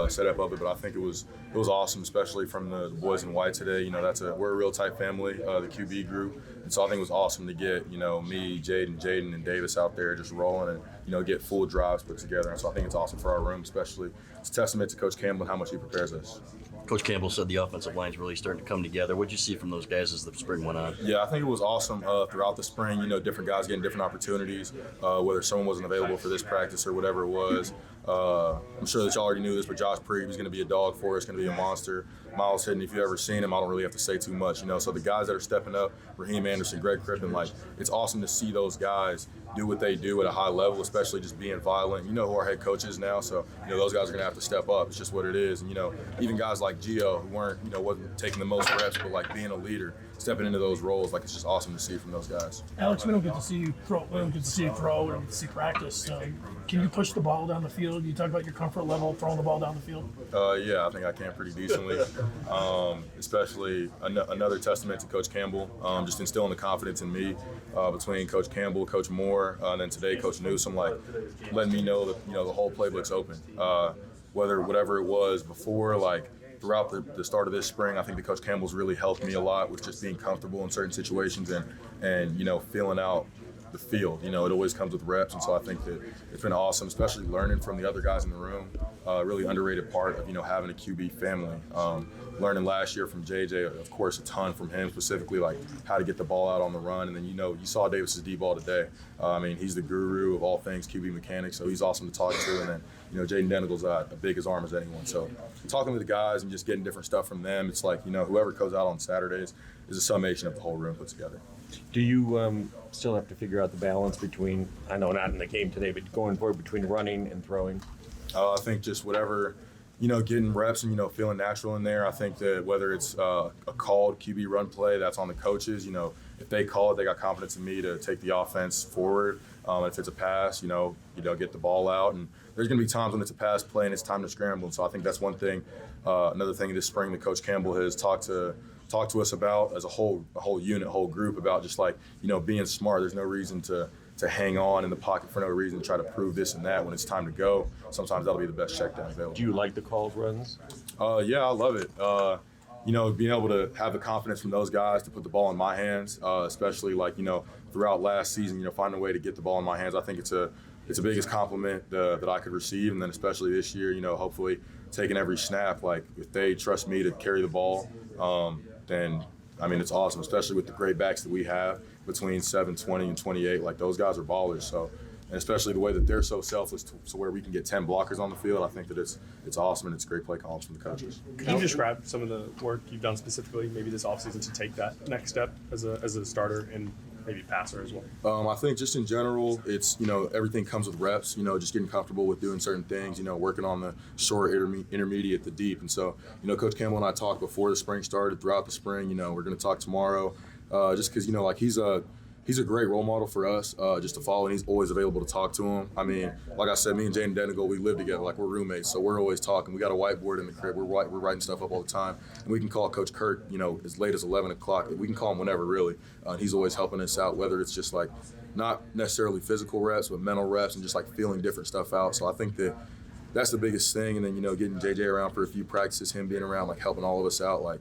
setup of it, but I think it was awesome, especially from the boys in white today. You know, we're a real tight family, the QB group, and so I think it was awesome to get me, Jaden, and Davis out there just rolling and get full drives put together. And so I think it's awesome for our room, especially. It's a testament to Coach Campbell and how much he prepares us. Coach Campbell said the offensive line's really starting to come together. What did you see from those guys as the spring went on? Yeah, I think it was awesome throughout the spring. Different guys getting different opportunities, whether someone wasn't available for this practice or whatever it was. I'm sure that y'all already knew this, but Josh Preeb is going to be a dog for us, going to be a monster. Miles Hidden, if you've ever seen him, I don't really have to say too much. So the guys that are stepping up, Raheem Anderson, Greg Crippen, it's awesome to see those guys do what they do at a high level, especially just being violent. You know who our head coach is now, so those guys are going to have to step up. It's just what it is. And even guys like Gio, who wasn't taking the most reps, but being a leader, stepping into those roles, it's just awesome to see from those guys. Alex, we don't get to see you throw. We don't get to see you throw. We don't get to see practice. Can you push the ball down the field? You talk about your comfort level throwing the ball down the field. Yeah, I think I can pretty decently. Especially another testament to Coach Campbell, just instilling the confidence in me between Coach Campbell, Coach Moore, and then today Coach Newsome, letting me know that the whole playbook's open. Whatever it was before, throughout the start of this spring, I think that Coach Campbell's really helped me a lot with just being comfortable in certain situations and feeling out the field. It always comes with reps, and so I think that it's been awesome, especially learning from the other guys in the room. Really underrated part of having a QB family. Learning last year from JJ, of course, a ton from him specifically, how to get the ball out on the run. And then you saw Davis's D-ball today. He's the guru of all things QB mechanics, so he's awesome to talk to. And then Jaden Denigle's as big as arm as anyone. So talking with the guys and just getting different stuff from them, it's whoever goes out on Saturdays is a summation of the whole room put together. Do you still have to figure out the balance between, I know not in the game today, but going forward between running and throwing? I think just whatever, getting reps and, feeling natural in there. I think that whether it's a called QB run play, that's on the coaches. If they call it, they got confidence in me to take the offense forward. If it's a pass, get the ball out. And there's going to be times when it's a pass play and it's time to scramble. And so I think that's one thing. Another thing this spring that Coach Campbell has talked to us about as a whole unit, whole group, about just being smart. There's no reason to hang on in the pocket for no reason, to try to prove this and that when it's time to go. Sometimes that'll be the best check down available. Do you like the called runs? Yeah, I love it. Being able to have the confidence from those guys to put the ball in my hands, especially throughout last season, finding a way to get the ball in my hands. I think it's the biggest compliment that I could receive. And then especially this year, hopefully taking every snap, if they trust me to carry the ball, then it's awesome, especially with the great backs that we have between 7'20" and 28. Those guys are ballers. So, and especially the way that they're so selfless to where we can get 10 blockers on the field, I think that it's awesome, and it's great play calls from the coaches. Can you describe some of the work you've done specifically, maybe this offseason, to take that next step as a starter and maybe passer as well? I think just in general, it's, everything comes with reps, just getting comfortable with doing certain things, working on the short, intermediate, the deep. And so, Coach Campbell and I talked before the spring started, throughout the spring, we're going to talk tomorrow, just because, he's a great role model for us just to follow, and he's always available to talk to him. Like I said, me and Jaden Denigle, we live together, we're roommates, so we're always talking. We got a whiteboard in the crib. We're writing stuff up all the time, and we can call Coach Kurt, as late as 11 o'clock. We can call him whenever, really. He's always helping us out, whether it's just not necessarily physical reps, but mental reps and just feeling different stuff out. So I think that's the biggest thing. And then, getting JJ around for a few practices, him being around, helping all of us out,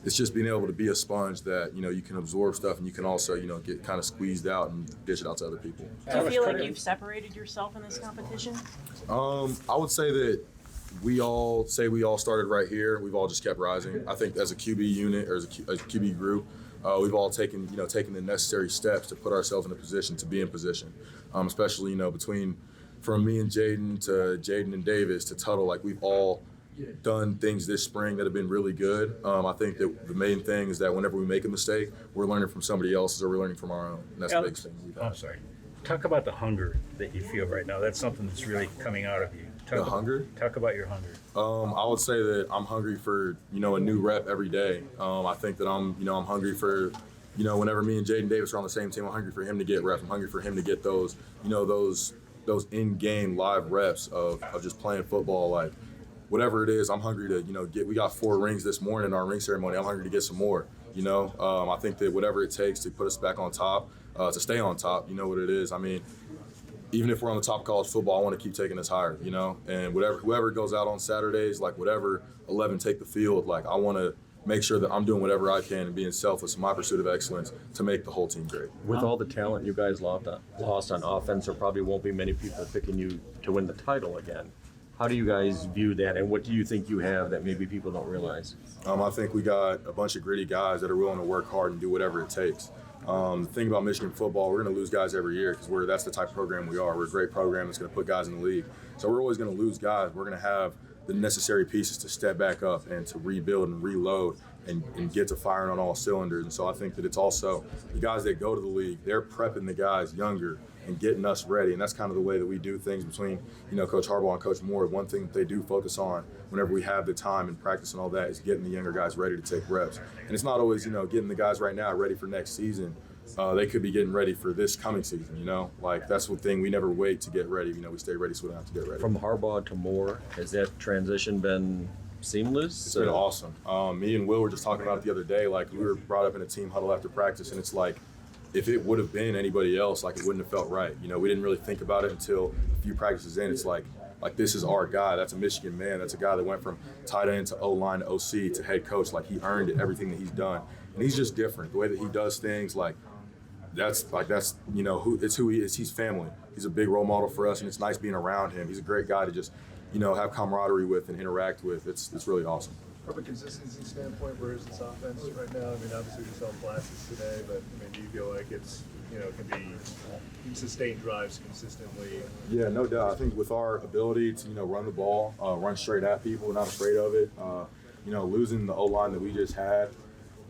it's just being able to be a sponge that, you can absorb stuff, and you can also, get kind of squeezed out and dish it out to other people. Do you feel like you've separated yourself in this competition? I would say that we all started right here. We've all just kept rising. I think as a QB unit, or as a QB group, we've all taken the necessary steps to put ourselves in a position to be in position, especially, from me and Jaden to Jaden and Davis to Tuttle, we've all done things this spring that have been really good. I think that the main thing is that whenever we make a mistake, we're learning from somebody else's, or we're learning from our own. And that's the biggest thing we've had. I'm sorry. Talk about the hunger that you feel right now. That's something that's really coming out of you. Hunger? Talk about your hunger. I would say that I'm hungry for, a new rep every day. I think that I'm hungry for, whenever me and Jaden Davis are on the same team, I'm hungry for him to get reps. I'm hungry for him to get those, those in-game live reps of just playing football. Whatever it is, I'm hungry to, get. We got 4 rings this morning in our ring ceremony. I'm hungry to get some more. I think that whatever it takes to put us back on top, to stay on top, you know what it is. even if we're on the top of college football, I want to keep taking us higher, you know. And whoever goes out on Saturdays, like whatever 11 take the field, like I want to make sure that I'm doing whatever I can and being selfless in my pursuit of excellence to make the whole team great. With all the talent you guys lost on offense, there probably won't be many people picking you to win the title again. How do you guys view that, and what do you think you have that maybe people don't realize? I think we got a bunch of gritty guys that are willing to work hard and do whatever it takes. The thing about Michigan football, we're going to lose guys every year because that's the type of program we are. We're a great program that's going to put guys in the league. So we're always going to lose guys. We're going to have the necessary pieces to step back up and to rebuild and reload and get to firing on all cylinders. And so I think that it's also the guys that go to the league, they're prepping the guys younger and getting us ready. And that's kind of the way that we do things between, you know, Coach Harbaugh and Coach Moore. One thing that they do focus on whenever we have the time and practice and all that is getting the younger guys ready to take reps. And it's not always, you know, getting the guys right now ready for next season. They could be getting ready for this coming season, you know? Like, that's the thing. We never wait to get ready. You know, we stay ready so we don't have to get ready. From Harbaugh to Moore, has that transition been seamless? It's been awesome. Me and Will were just talking about it the other day. Like, we were brought up in a team huddle after practice, and it's like, if it would have been anybody else, like, it wouldn't have felt right. You know, we didn't really think about it until a few practices in. It's like this is our guy. That's a Michigan man. That's a guy that went from tight end to O-line to OC to head coach. Like, he earned it, everything that he's done. And he's just different. The way that he does things, that's you know, who he is. He's family. He's a big role model for us, and it's nice being around him. He's a great guy to just, you know, have camaraderie with and interact with. It's really awesome. From a consistency standpoint, where is this offense right now? I mean, obviously we saw flashes today, but I mean, do you feel like it's, you know, can sustain drives consistently? Yeah, no doubt. I think with our ability to, you know, run the ball, run straight at people, not afraid of it. You know, losing the O-line that we just had,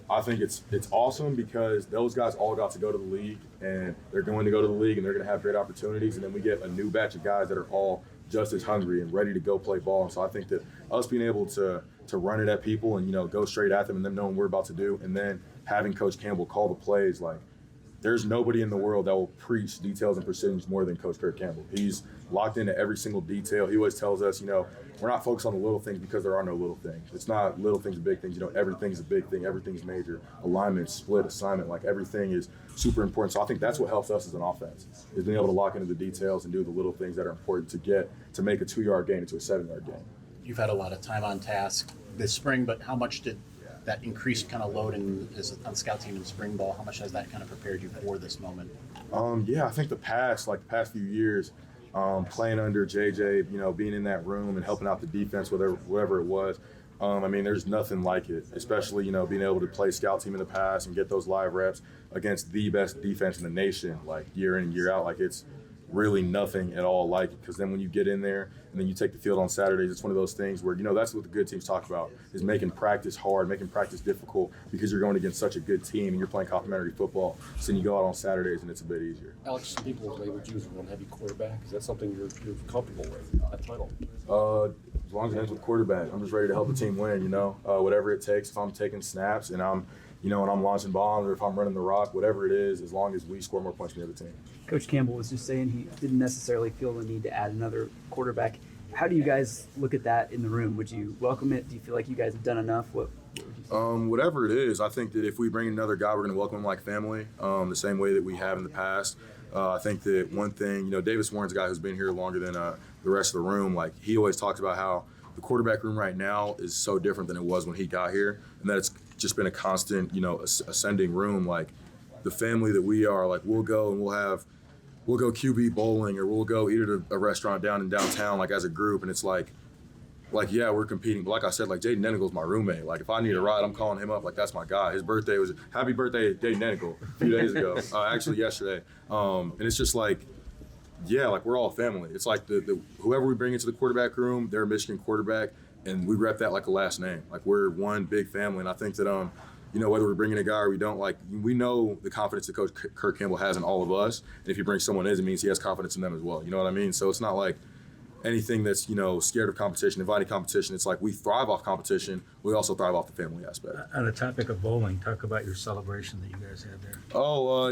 I think it's awesome because those guys all got to go to the league, and they're going to go to the league, and they're going to have great opportunities. And then we get a new batch of guys that are all just as hungry and ready to go play ball. And so I think that us being able to run it at people and, you know, go straight at them and them knowing what we're about to do, and then having Coach Campbell call the plays, like, there's nobody in the world that will preach details and precision more than Coach Kirk Campbell. He's locked into every single detail. He always tells us, you know, we're not focused on the little things because there are no little things. It's not little things and big things. You know, everything's a big thing. Everything's major. Alignment, split, assignment, like everything is super important. So I think that's what helps us as an offense, is being able to lock into the details and do the little things that are important to make a 2-yard gain into a 7-yard gain. You've had a lot of time on task this spring, but how much did that increased kind of load on the scout team in spring ball, how much has that kind of prepared you for this moment? Yeah, I think the past few years, playing under JJ, you know, being in that room and helping out the defense, whatever it was, I mean, there's nothing like it, especially, you know, being able to play scout team in the past and get those live reps against the best defense in the nation, like year in and year out. Like, it's really nothing at all like it, because then when you get in there and then you take the field on Saturdays, it's one of those things where, you know, that's what the good teams talk about, is making practice hard, making practice difficult, because you're going against such a good team and you're playing complementary football. So then you go out on Saturdays and it's a bit easier. Alex, some people have labeled you as a run-heavy quarterback. Is that something you're comfortable with, that title? As long as it ends with quarterback, I'm just ready to help the team win, you know, whatever it takes. If I'm taking snaps and I'm launching bombs, or if I'm running the rock, whatever it is, as long as we score more points than the other team. Coach Campbell was just saying he didn't necessarily feel the need to add another quarterback. How do you guys look at that in the room? Would you welcome it? Do you feel like you guys have done enough? What would you say? Whatever it is, I think that if we bring another guy, we're going to welcome him like family, the same way that we have in the past. I think that one thing, you know, Davis Warren's a guy who's been here longer than the rest of the room. Like, he always talks about how the quarterback room right now is so different than it was when he got here, and that it's just been a constant, you know, ascending room. Like, the family that we are, like, we'll go QB bowling, or we'll go eat at a restaurant downtown, like, as a group, and it's like, yeah, we're competing. But like I said, like, Jaden Nenigal's my roommate. Like, if I need a ride, I'm calling him up. Like, that's my guy. His birthday was – happy birthday, Jaden Nenigal, a few days ago. Actually, yesterday. And it's just like, yeah, like, we're all family. It's like the whoever we bring into the quarterback room, they're a Michigan quarterback, and we rep that like a last name. Like, we're one big family. And I think that, you know, whether we're bringing a guy or we don't, like, we know the confidence that Coach Kirk Campbell has in all of us. And if he brings someone in, it means he has confidence in them as well. You know what I mean? So it's not like anything that's, you know, scared of competition, inviting competition. It's like we thrive off competition. We also thrive off the family aspect. On the topic of bowling, talk about your celebration that you guys had there.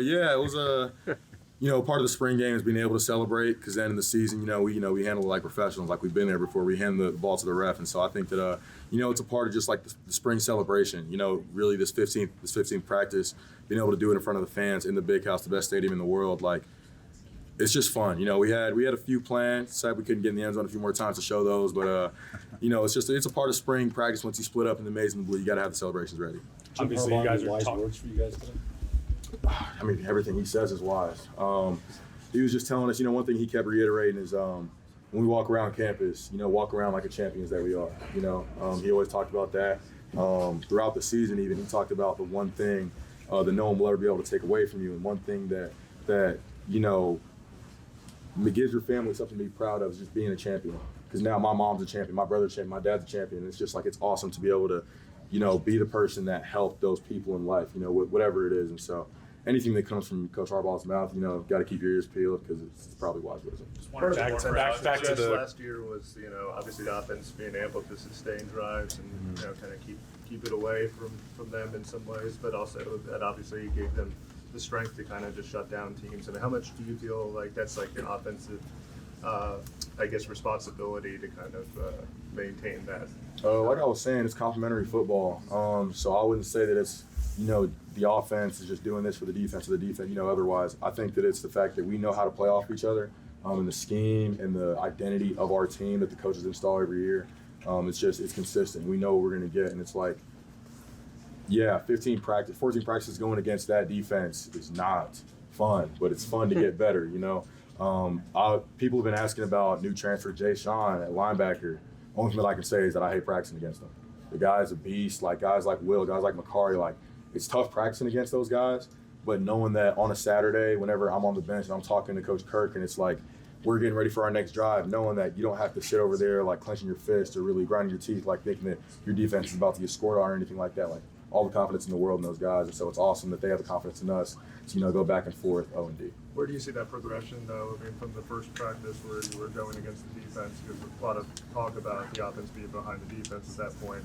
Yeah, it was you know, part of the spring game is being able to celebrate, because then in the season, we handle it like professionals, like we've been there before. We hand the ball to the ref, and so I think that it's a part of just like the spring celebration. You know, really this 15th practice, being able to do it in front of the fans in the Big House, the best stadium in the world. Like, it's just fun. You know, we had a few plans. Sad we couldn't get in the end zone a few more times to show those, but you know, it's a part of spring practice. Once you split up in the maize and the blue, you got to have the celebrations ready. Obviously, you guys are wise talking. words for you guys today? I mean, everything he says is wise. He was just telling us, you know, one thing he kept reiterating is when we walk around campus, you know, walk around like the champions that we are. You know, he always talked about that. Throughout the season, even he talked about the one thing that no one will ever be able to take away from you, and one thing that you know, it gives your family something to be proud of is just being a champion. Because now my mom's a champion, my brother's a champion, my dad's a champion. And it's just like, it's awesome to be able to, you know, be the person that helped those people in life, you know, whatever it is. And so anything that comes from Coach Harbaugh's mouth, you know, got to keep your ears peeled because it's probably wise wisdom. Back to the last year was, you know, obviously the offense being able to sustain drives and, you know, kind of keep it away from them in some ways, but also that obviously gave them the strength to kind of just shut down teams. And how much do you feel like that's like an offensive, I guess, responsibility to kind of maintain that? Like I was saying, it's complementary football. So I wouldn't say that it's, you know, the offense is just doing this for the defense, you know, otherwise. I think that it's the fact that we know how to play off each other, and the scheme and the identity of our team that the coaches install every year. It's consistent. We know what we're going to get, and it's like, yeah, 14 practices going against that defense is not fun, but it's fun to get better, you know. People have been asking about new transfer Jay Sean at linebacker. Only thing that I can say is that I hate practicing against him. The guy's a beast, like guys like Will, guys like Makari, like it's tough practicing against those guys, but knowing that on a Saturday, whenever I'm on the bench and I'm talking to Coach Kirk and it's like, we're getting ready for our next drive, knowing that you don't have to sit over there like clenching your fist or really grinding your teeth, like thinking that your defense is about to get scored on or anything like that. Like all the confidence in the world in those guys, and so it's awesome that they have the confidence in us to, you know, go back and forth O&D. Where do you see that progression, though? I mean, from the first practice where you were going against the defense, because a lot of talk about the offense being behind the defense at that point.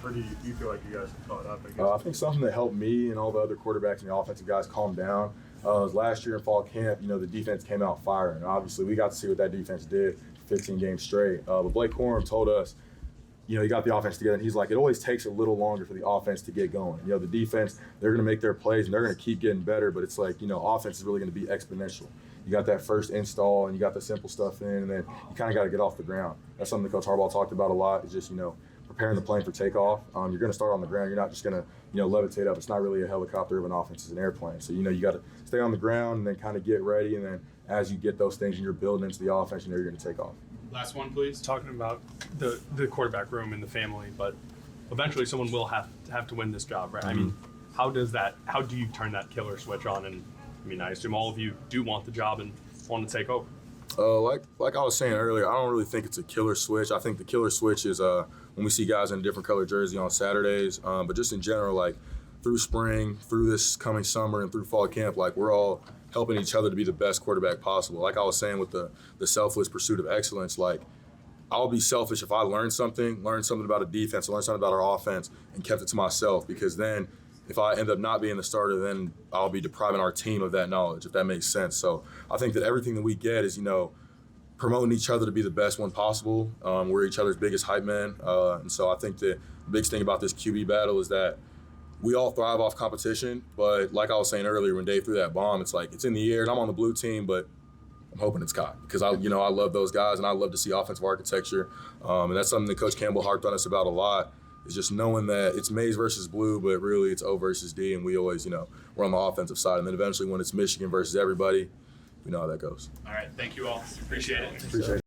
Where do you feel like you guys have caught up? I think something that helped me and all the other quarterbacks and the offensive guys calm down was last year in fall camp, you know, the defense came out firing. Obviously, we got to see what that defense did for 15 games straight. But Blake Corum told us, you know, he got the offense together, and he's like, it always takes a little longer for the offense to get going. You know, the defense, they're going to make their plays, and they're going to keep getting better, but it's like, you know, offense is really going to be exponential. You got that first install, and you got the simple stuff in, and then you kind of got to get off the ground. That's something that Coach Harbaugh talked about a lot, is just, you know, preparing the plane for takeoff. You're going to start on the ground. You're not just going to, you know, levitate up. It's not really a helicopter of an offense. It's an airplane. So, you know, you got to stay on the ground and then kind of get ready, and then as you get those things and you're building into the offense, you know you're going to take off. Last one, please. Talking about the quarterback room and the family, but eventually someone will have to win this job, right? Mm-hmm. I mean, how do you turn that killer switch on? And I mean, I assume all of you do want the job and want to take over. Like I was saying earlier, I don't really think it's a killer switch. I think the killer switch is when we see guys in a different color jersey on Saturdays. But just in general, like through spring, through this coming summer, and through fall camp, like we're all helping each other to be the best quarterback possible. Like I was saying with the selfless pursuit of excellence, like I'll be selfish if I learn something about a defense, learn something about our offense, and kept it to myself, because then if I end up not being the starter, then I'll be depriving our team of that knowledge, if that makes sense. So I think that everything that we get is, you know, promoting each other to be the best one possible. We're each other's biggest hype men. And so I think the biggest thing about this QB battle is that we all thrive off competition, but like I was saying earlier, when Dave threw that bomb, it's like it's in the air, and I'm on the blue team, but I'm hoping it's caught, because I love those guys, and I love to see offensive architecture, and that's something that Coach Campbell harped on us about a lot. Is just knowing that it's maize versus blue, but really it's O versus D, and we always, you know, we're on the offensive side, and then eventually when it's Michigan versus everybody, we know how that goes. All right, thank you all. Appreciate it. Appreciate it.